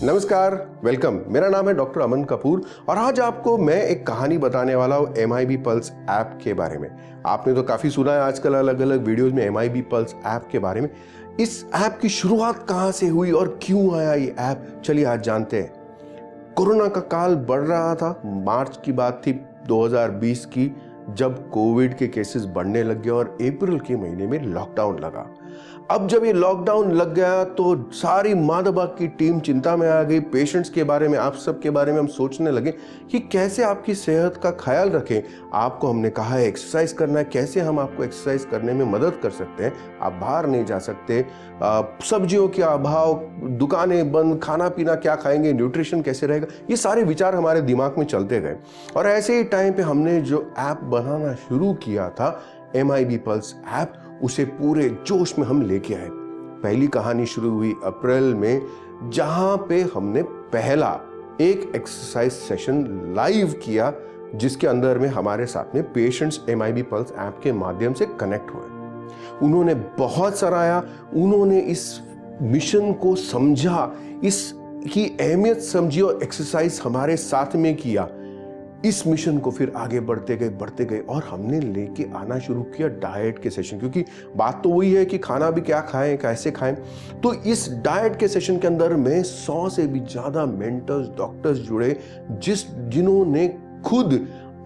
नमस्कार, वेलकम। मेरा नाम है डॉक्टर अमन कपूर और आज आपको मैं एक कहानी बताने वाला हूँ MIB पल्स ऐप के बारे में। आपने तो काफ़ी सुना है आजकल अलग अलग वीडियोस में MIB पल्स ऐप के बारे में। इस ऐप की शुरुआत कहाँ से हुई और क्यों आया ये ऐप, चलिए आज जानते हैं। कोरोना का काल बढ़ रहा था, मार्च की बात थी 2020 की, जब कोविड के केसेस बढ़ने लग गए और अप्रैल के महीने में लॉकडाउन लगा। अब जब ये लॉकडाउन लग गया तो सारी माँ दवा की टीम चिंता में आ गई। पेशेंट्स के बारे में, आप सब के बारे में हम सोचने लगे कि कैसे आपकी सेहत का ख्याल रखें। आपको हमने कहा है एक्सरसाइज करना है, कैसे हम आपको एक्सरसाइज करने में मदद कर सकते हैं। आप बाहर नहीं जा सकते, सब्जियों के अभाव, दुकानें बंद, खाना पीना क्या खाएंगे, न्यूट्रिशन कैसे रहेगा, ये सारे विचार हमारे दिमाग में चलते गए। और ऐसे ही टाइम पे हमने जो ऐप बनाना शुरू किया था MIB पल्स ऐप, उसे पूरे जोश में हम लेके आए। पहली कहानी शुरू हुई अप्रैल में, जहां पे हमने पहला एक एक्सरसाइज सेशन लाइव किया, जिसके अंदर में हमारे साथ में पेशेंट्स MIB पल्स ऐप के माध्यम से कनेक्ट हुए। उन्होंने बहुत सराहा, उन्होंने इस मिशन को समझा, इसकी अहमियत समझी और एक्सरसाइज हमारे साथ में किया। इस मिशन को फिर आगे बढ़ते गए और हमने लेके आना शुरू किया डाइट के सेशन, क्योंकि बात तो वही है कि खाना भी क्या खाएं, कैसे खाएं। तो इस डाइट के सेशन के अंदर में 100 से भी ज़्यादा मेंटर्स, डॉक्टर्स जुड़े, जिन्होंने खुद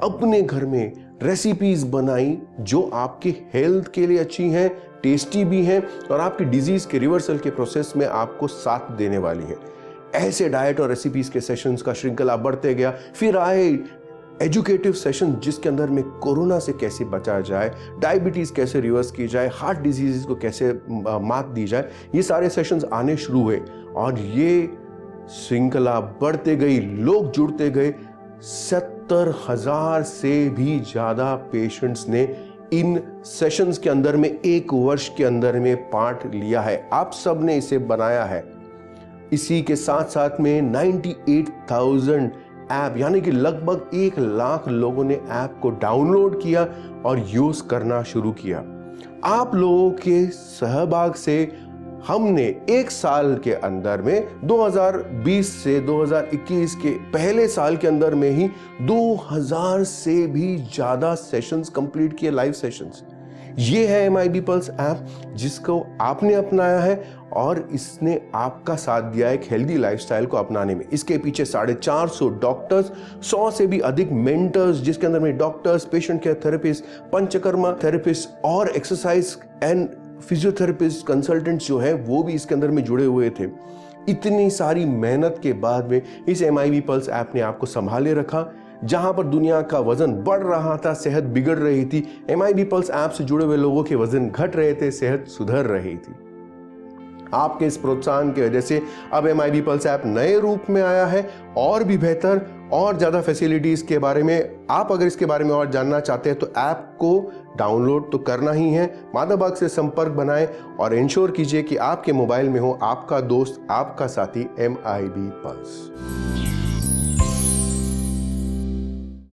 अपने घर में रेसिपीज बनाई जो आपके हेल्थ के लिए अच्छी हैं, टेस्टी भी हैं और आपकी डिजीज के रिवर्सल के प्रोसेस में आपको साथ देने वाली है। ऐसे डाइट और रेसिपीज के सेशंस का श्रृंखला बढ़ते गया। फिर आए एजुकेटिव सेशन, जिसके अंदर में कोरोना से कैसे बचा जाए, डायबिटीज कैसे रिवर्स की जाए, हार्ट डिजीज को कैसे मात दी जाए, ये सारे सेशंस आने शुरू हुए और ये श्रृंखला बढ़ते गई, लोग जुड़ते गए। 70,000 से भी ज्यादा पेशेंट्स ने इन सेशंस के अंदर में 1 वर्ष के अंदर में पार्ट लिया है। आप सब ने इसे बनाया है। इसी के साथ साथ में 98,000 ऐप, यानी कि लगभग 1 लाख लोगों ने ऐप को डाउनलोड किया और यूज करना शुरू किया। आप लोगों के सहभाग से हमने 1 साल के अंदर में 2020 से 2021 के पहले साल के अंदर में ही 2000 से भी ज्यादा सेशंस कंप्लीट किए, लाइव सेशंस। ये है MIB पल्स ऐप, जिसको आपने अपनाया है और इसने आपका साथ दिया है एक हेल्दी लाइफस्टाइल को अपनाने में। इसके पीछे 450 डॉक्टर्स, 100 से भी अधिक मेंटर्स, जिसके अंदर में doctors, patient care therapist, panchakarma therapist और एक्सरसाइज एंड फिजियोथेरेपिस्ट कंसल्टेंट्स जो है वो भी इसके अंदर में जुड़े हुए थे। इतनी सारी मेहनत के बाद में इस MIB पल्स ऐप ने आपको संभाले रखा। जहां पर दुनिया का वजन बढ़ रहा था, सेहत बिगड़ रही थी, MIB पल्स ऐप से जुड़े हुए लोगों के वजन घट रहे थे, सेहत सुधर रही थी। आपके इस प्रोत्साहन की वजह से अब MIB पल्स ऐप नए रूप में आया है और भी बेहतर और ज़्यादा फैसिलिटीज़ के बारे में। आप अगर इसके बारे में और जानना चाहते हैं तो ऐप को डाउनलोड तो करना ही है। मादा बाग से संपर्क बनाएं और इंश्योर कीजिए कि आपके मोबाइल में हो आपका दोस्त, आपका साथी MIB पल्स।